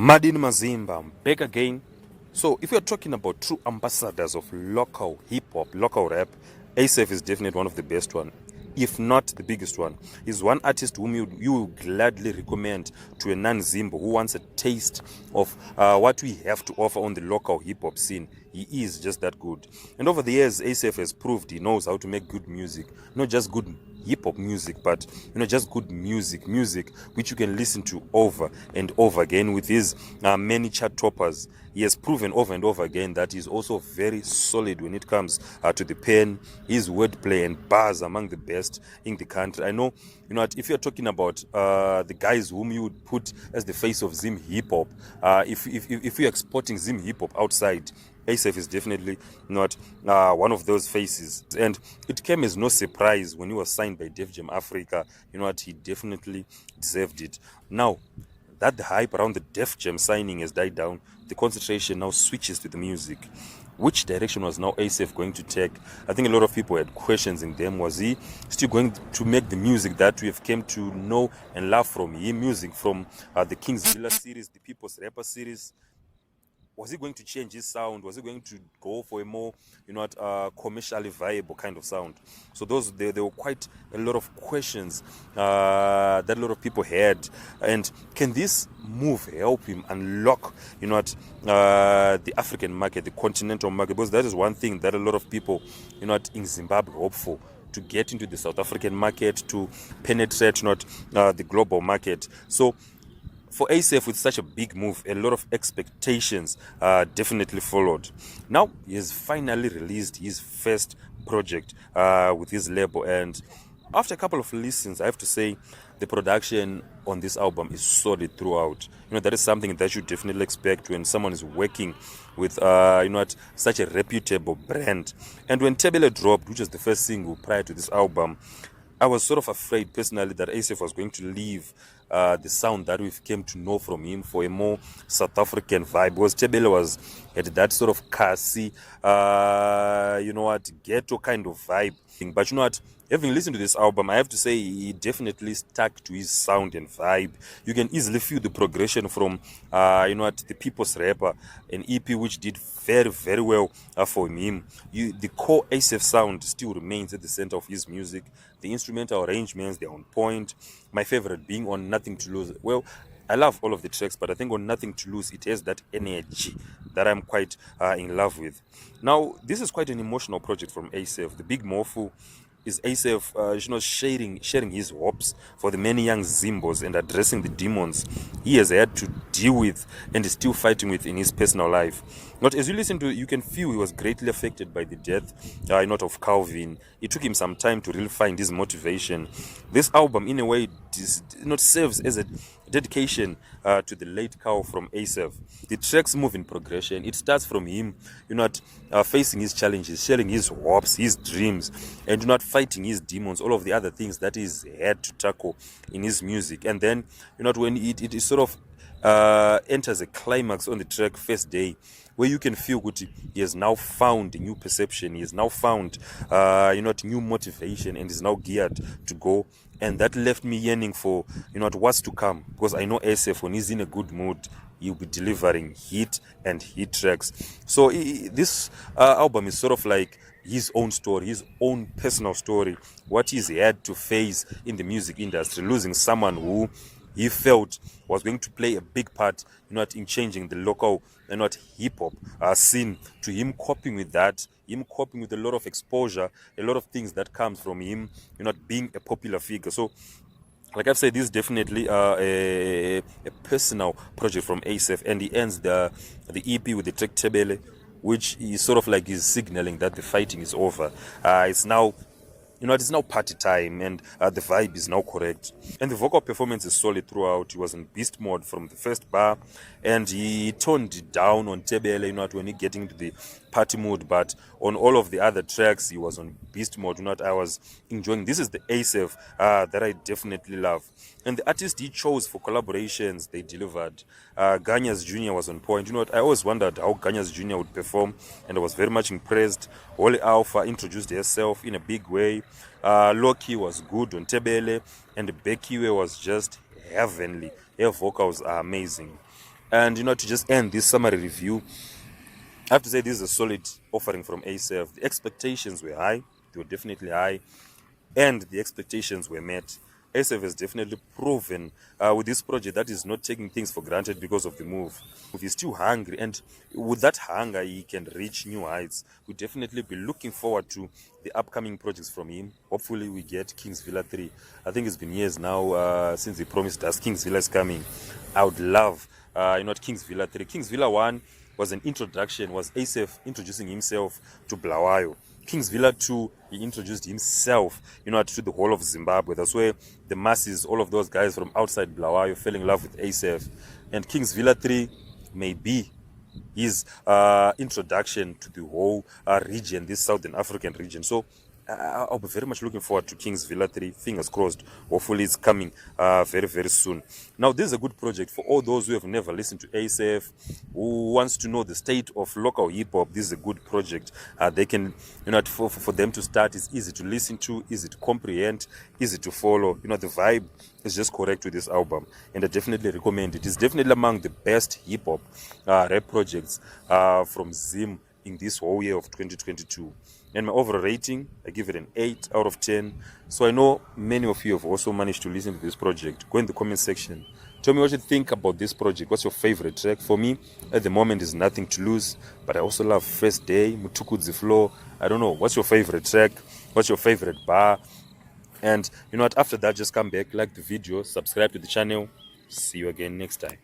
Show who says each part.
Speaker 1: Madin Mazimba, I'm back again. So, if you're talking about true ambassadors of local hip hop, local rap, Asaph is definitely one of the best one, if not the biggest one. He's one artist whom you will gladly recommend to a non-Zimbo who wants a taste of what we have to offer on the local hip hop scene. He is just that good. And over the years, Asaph has proved he knows how to make good music, not just good hip hop music, but just good music which you can listen to over and over again. With his many chart toppers, he has proven over and over again that he's also very solid when it comes to the pen. His wordplay and bars among the best in the country. I know, if you're talking about the guys whom you would put as the face of Zim hip hop, if you're exporting Zim hip hop outside, Asaph is definitely not one of those faces. And it came as no surprise when he was signed by DefJam Africa. He definitely deserved it. Now that the hype around the DefJam signing has died down, the concentration now switches to the music. Which direction was now Asaph going to take? I think a lot of people had questions in them. Was he still going to make the music that we have come to know and love from him? Music from the King's Villa series, the People's Rapper series. Was he going to change his sound? Was he going to go for a more, commercially viable kind of sound? So there were quite a lot of questions that a lot of people had. And can this move help him unlock, the African market, the continental market? Because that is one thing that a lot of people, in Zimbabwe hope for, to get into the South African market, to penetrate the global market. So for Asaph, with such a big move, a lot of expectations definitely followed. Now, he has finally released his first project with his label. And after a couple of listens, I have to say the production on this album is solid throughout. That is something that you definitely expect when someone is working with, such a reputable brand. And when Tebele dropped, which was the first single prior to this album, I was sort of afraid personally that Asaph was going to leave the sound that we've came to know from him for a more South African vibe, because Tebele had that sort of Kasi, ghetto kind of vibe. But having listened to this album, I have to say he definitely stuck to his sound and vibe. You can easily feel the progression from, the People's Rapper, an EP which did very, very well for him. The core Asaph sound still remains at the center of his music. The instrumental arrangements, they're on point. My favorite being on Nothing to Lose. Well, I love all of the tracks, but I think on Nothing to Lose, it has that energy that I'm quite in love with. Now, this is quite an emotional project from Asaph. The big Mhofu is Asaph, sharing his hopes for the many young Zimbos and addressing the demons he has had to deal with and is still fighting with in his personal life. But as you listen to it, you can feel he was greatly affected by the death of Calvin. It took him some time to really find his motivation. This album, in a way, serves as a dedication to the late Cal from Asaph. The tracks move in progression. It starts from him, facing his challenges, sharing his hopes, his dreams, and not fighting his demons, all of the other things that he's had to tackle in his music. And then, when it sort of enters a climax on the track First Day, where you can feel that he has now found a new perception, he has now found new motivation, and is now geared to go. And that left me yearning for what's to come, because I know Asaph, when he's in a good mood, he'll be delivering hit and hit tracks. So this album is sort of like his own story, his own personal story, what he's had to face in the music industry, losing someone who he felt was going to play a big part, in changing the local, hip hop scene. To him coping with that, him coping with a lot of exposure, a lot of things that comes from him, being a popular figure. So, like I've said, this is definitely a personal project from Asaph, and he ends the EP with the track Tebele, which is sort of like he's signaling that the fighting is over. It's now it's now party time, and the vibe is now correct. And the vocal performance is solid throughout. He was in beast mode from the first bar, and he toned it down on Tebele, when he getting into the party mood. But on all of the other tracks, he was on beast mode. I was enjoying. This is the Asaph that I definitely love. And the artist he chose for collaborations, they delivered. Ganyas Jr. was on point. I always wondered how Ganyas Jr. would perform, and I was very much impressed. Holy Alpha introduced herself in a big way. Loki was good on Tebele, and Beckiwe was just heavenly. Her vocals are amazing. And to just end this summary review, I have to say this is a solid offering from Asaph. The expectations were high, they were definitely high, and the expectations were met. Asaph has definitely proven with this project that he's not taking things for granted because of the move. He's still hungry, and with that hunger, he can reach new heights. We'll definitely be looking forward to the upcoming projects from him. Hopefully, we get King's Villa 3. I think it's been years now since he promised us King's Villa is coming. I would love, King's Villa 3. King's Villa 1 was an introduction, was Asaph introducing himself to Blawayo. King's Villa 2, he introduced himself, to the whole of Zimbabwe. That's where the masses, all of those guys from outside Blawayo, fell in love with Asaph. And King's Villa 3 may be his introduction to the whole region, this Southern African region. So I'll be very much looking forward to King's Villa 3. Fingers crossed. Hopefully it's coming very, very soon. Now, this is a good project for all those who have never listened to Asaph, who wants to know the state of local hip-hop. This is a good project. They can, for them to start, it's easy to listen to, easy to comprehend, easy to follow. The vibe is just correct with this album. And I definitely recommend it. It's definitely among the best hip-hop rap projects from Zim in this whole year of 2022. And my overall rating, I give it an 8 out of 10. So I know many of you have also managed to listen to this project. Go in the comment section. Tell me what you think about this project. What's your favorite track? For me, at the moment, is Nothing to Lose. But I also love First Day, Mutukudzi Flow. I don't know. What's your favorite track? What's your favorite bar? And after that, just come back, like the video, subscribe to the channel. See you again next time.